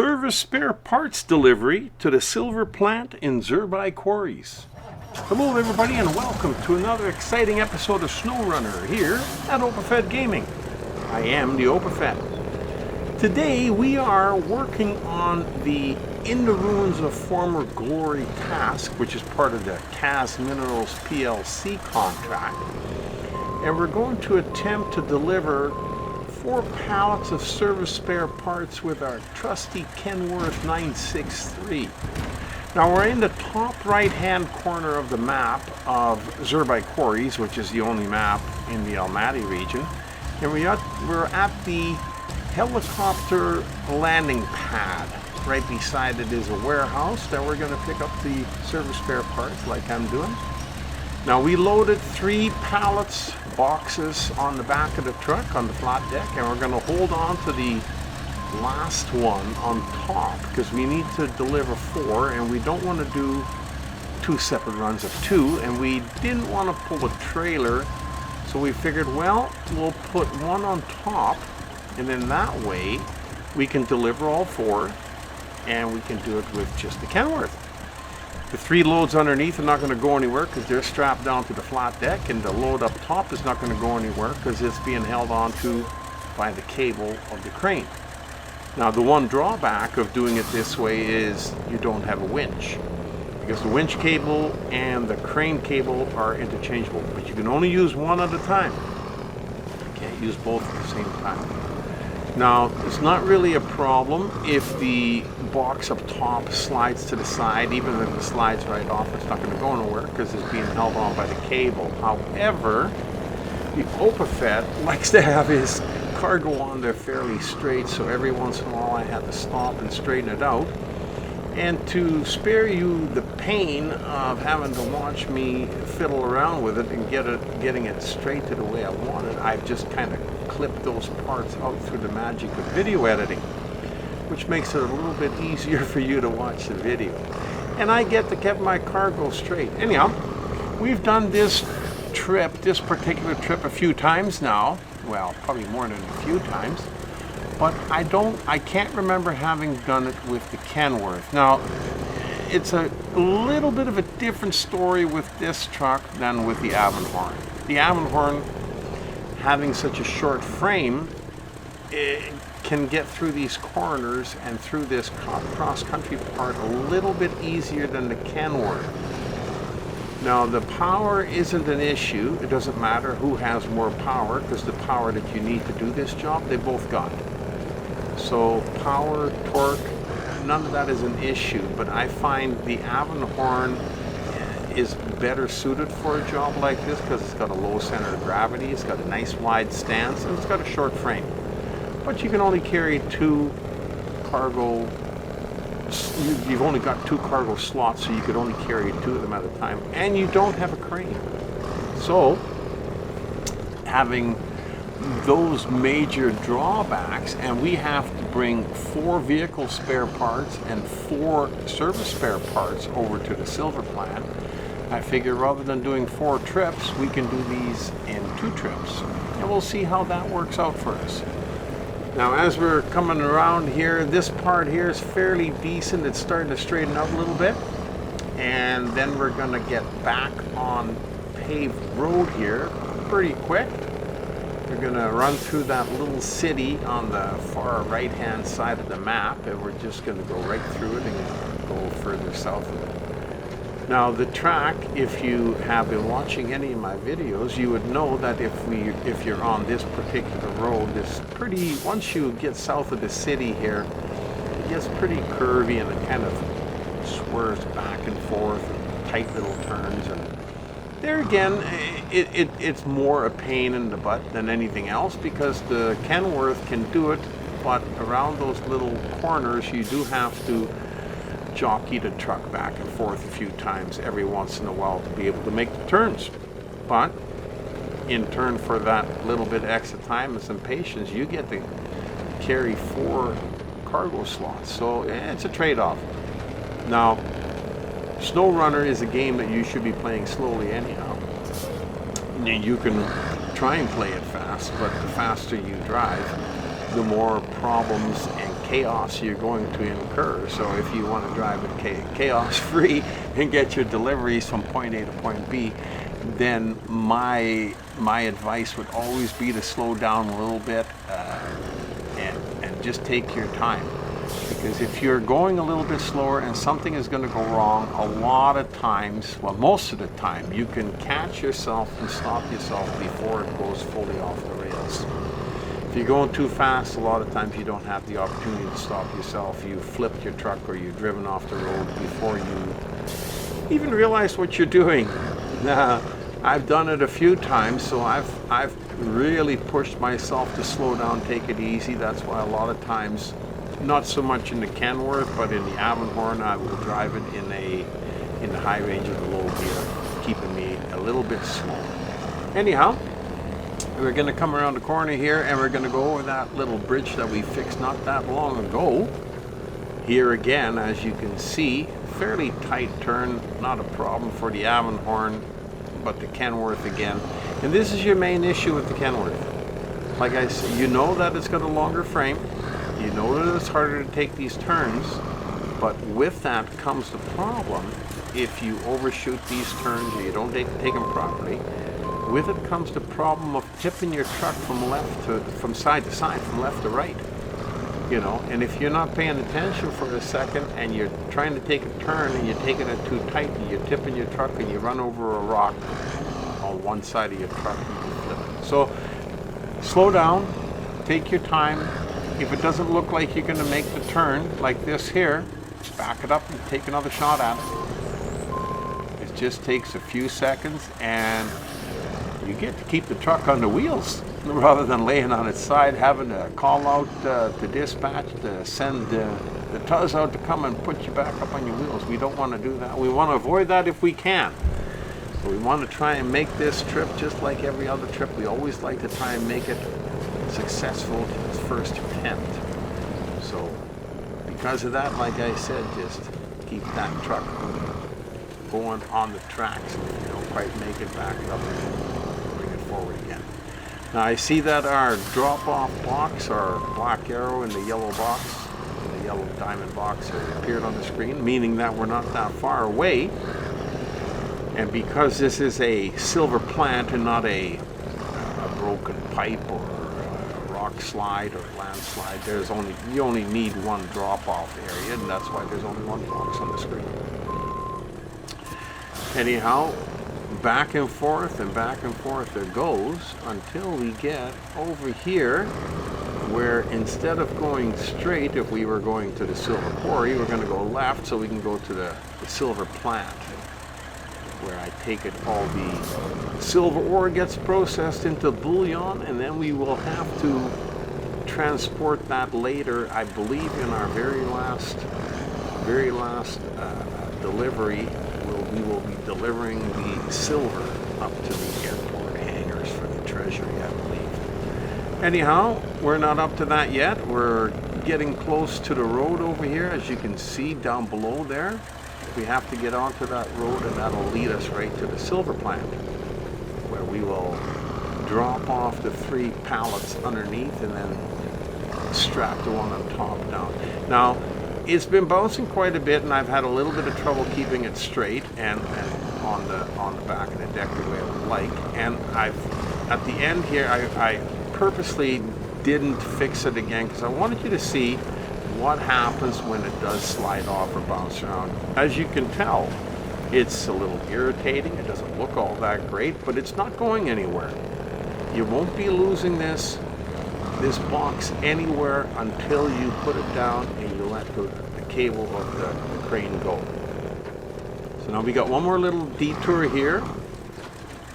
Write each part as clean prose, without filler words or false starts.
service spare parts delivery to the silver plant in Zherbai Quarries. Hello everybody and welcome to another exciting episode of SnowRunner here at OpenFed Gaming. I am the OpenFed. Today we are working on the In the Ruins of Former Glory task, which is part of the KAZ Minerals PLC contract. And we're going to attempt to deliver 4 pallets of service spare parts with our trusty Kenworth 963. Now we're in the top right hand corner of the map of Zherbai Quarries, which is the only map in the Almaty region, and we're at the helicopter landing pad. Right beside it is a warehouse that we're going to pick up the service spare parts like I'm doing. Now we loaded 3 pallets, boxes on the back of the truck on the flat deck, and we're going to hold on to the last one on top because we need to deliver 4 and we don't want to do 2 separate runs of 2, and we didn't want to pull a trailer, so we figured, well, we'll put one on top and then that way we can deliver all 4 and we can do it with just the Kenworth. The 3 loads underneath are not going to go anywhere because they're strapped down to the flat deck, and the load up top is not going to go anywhere because it's being held onto by the cable of the crane. Now the one drawback of doing it this way is you don't have a winch, because the winch cable and the crane cable are interchangeable, but you can only use one at a time. You can't use both at the same time. Now, it's not really a problem if the box up top slides to the side. Even if it slides right off, it's not going to go nowhere because it's being held on by the cable. However, the OpenFed likes to have his cargo on there fairly straight, so every once in a while I have to stop and straighten it out. And to spare you the pain of having to watch me fiddle around with it and getting it straight to the way I want it, I've just kind of clipped those parts out through the magic of video editing, which makes it a little bit easier for you to watch the video. And I get to keep my cargo straight. Anyhow, we've done this particular trip a few times now. Well, probably more than a few times. But I can't remember having done it with the Kenworth. Now, it's a little bit of a different story with this truck than with the Avonhorn. The Avonhorn, having such a short frame, it can get through these corners and through this cross-country part a little bit easier than the Kenworth. Now, the power isn't an issue. It doesn't matter who has more power, because the power that you need to do this job, they both got. So power, torque, none of that is an issue, but I find the Avonhorn is better suited for a job like this because it's got a low center of gravity, it's got a nice wide stance, and it's got a short frame. But you can only carry 2 cargo, you've only got 2 cargo slots, so you could only carry 2 of them at a time, and you don't have a crane. So having those major drawbacks, and we have to bring 4 vehicle spare parts and 4 service spare parts over to the silver plant, I figure rather than doing 4 trips, we can do these in 2 trips, and we'll see how that works out for us. Now, as we're coming around here, this part here is fairly decent. It's starting to straighten out a little bit, and then we're going to get back on paved road here pretty quick. We're going to run through that little city on the far right hand side of the map, and we're just going to go right through it and go further south of it. Now the track, if you have been watching any of my videos, you would know that if you're on this particular road, once you get south of the city here, it gets pretty curvy and it kind of swerves back and forth, and tight little turns, and there again, it's more a pain in the butt than anything else because the Kenworth can do it, but around those little corners you do have to jockey the truck back and forth a few times every once in a while to be able to make the turns. But in turn for that little bit extra time and some patience, you get to carry 4 cargo slots, so it's a trade-off. Now, SnowRunner is a game that you should be playing slowly anyhow. You can try and play it fast, but the faster you drive, the more problems and chaos you're going to incur. So if you want to drive it chaos free and get your deliveries from point A to point B, then my advice would always be to slow down a little bit and just take your time. Because if you're going a little bit slower and something is going to go wrong, a lot of times, well, most of the time, you can catch yourself and stop yourself before it goes fully off the rails. If you're going too fast, a lot of times you don't have the opportunity to stop yourself. You flipped your truck or you're driven off the road before you even realize what you're doing. I've done it a few times, so I've really pushed myself to slow down, take it easy. That's why a lot of times, not so much in the Kenworth, but in the Avonhorn, I will drive it in the high range of the low gear, keeping me a little bit slow. Anyhow, we're going to come around the corner here and we're going to go over that little bridge that we fixed not that long ago. Here again, as you can see, fairly tight turn, not a problem for the Avonhorn, but the Kenworth again. And this is your main issue with the Kenworth. Like I said, you know that it's got a longer frame. You know that it's harder to take these turns, but with that comes the problem if you overshoot these turns or you don't take them properly. With it comes the problem of tipping your truck from side to side, from left to right. You know, and if you're not paying attention for a second and you're trying to take a turn and you're taking it too tight and you're tipping your truck and you run over a rock on one side of your truck and you flip it. So slow down, take your time. If it doesn't look like you're going to make the turn like this here, back it up and take another shot at it. It just takes a few seconds and you get to keep the truck on the wheels rather than laying on its side, having to call out to dispatch to send the TUS out to come and put you back up on your wheels. We don't want to do that. We want to avoid that if we can. So we want to try and make this trip just like every other trip. We always like to try and make it successful first attempt. So because of that, like I said, just keep that truck going on the tracks, and if you don't quite make it, back it up and bring it forward again. Now I see that our drop-off box, our black arrow in the yellow box, the yellow diamond box has appeared on the screen, meaning that we're not that far away. And because this is a silver plant and not a broken pipe or a rock slide or landslide, you only need one drop-off area, and that's why there's only one box on the screen. Anyhow, back and forth it goes until we get over here where instead of going straight, if we were going to the silver quarry, we're going to go left so we can go to the silver plant, where I take it all the silver ore gets processed into bullion, and then we will have to transport that later, I believe in our very last delivery. We will be delivering the silver up to the airport hangars for the treasury, I believe. Anyhow, we're not up to that yet. We're getting close to the road over here, as you can see down below there. We have to get onto that road, and that'll lead us right to the silver plant, where we will drop off the 3 pallets underneath and then strap the one on top down. Now, it's been bouncing quite a bit, and I've had a little bit of trouble keeping it straight and on the back of the deck the way I would like. And at the end here, I purposely didn't fix it again because I wanted you to see what happens when it does slide off or bounce around. As you can tell, it's a little irritating. It doesn't look all that great, but it's not going anywhere. You won't be losing this box anywhere until you put it down and you let the cable of the crane go. So now we got one more little detour here,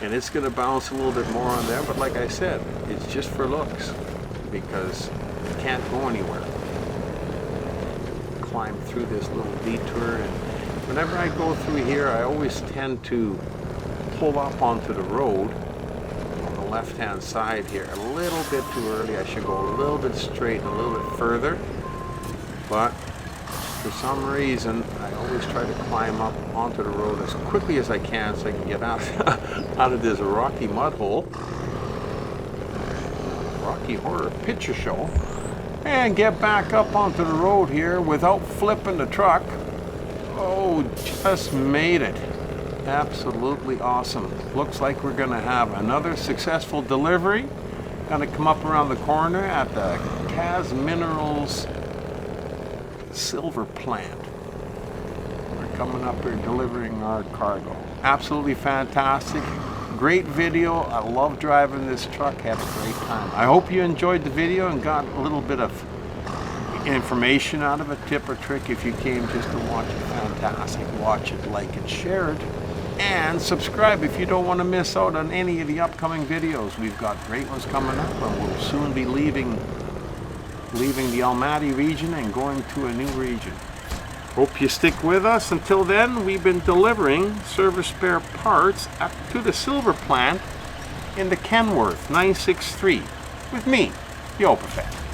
and it's going to bounce a little bit more on there, but like I said, it's just for looks because it can't go anywhere. Climb through this little detour, and whenever I go through here, I always tend to pull up onto the road left-hand side here a little bit too early. I should go a little bit straight and a little bit further, but for some reason I always try to climb up onto the road as quickly as I can so I can get out of this rocky mud hole. Rocky Horror Picture Show. and get back up onto the road here without flipping the truck. Oh, just made it. Absolutely awesome. Looks like we're gonna have another successful delivery. Gonna come up around the corner at the KAZ Minerals silver plant. We're coming up here delivering our cargo. Absolutely fantastic. Great video. I love driving this truck. Had a great time. I hope you enjoyed the video and got a little bit of information out of it, tip or trick. If you came just to watch it, fantastic. Watch it, like it, share it, and subscribe if you don't want to miss out on any of the upcoming videos. We've got great ones coming up, and we'll soon be leaving the Almaty region and going to a new region. Hope you stick with us. Until then, we've been delivering service spare parts up to the silver plant in the Kenworth 963 with me, the Opafed.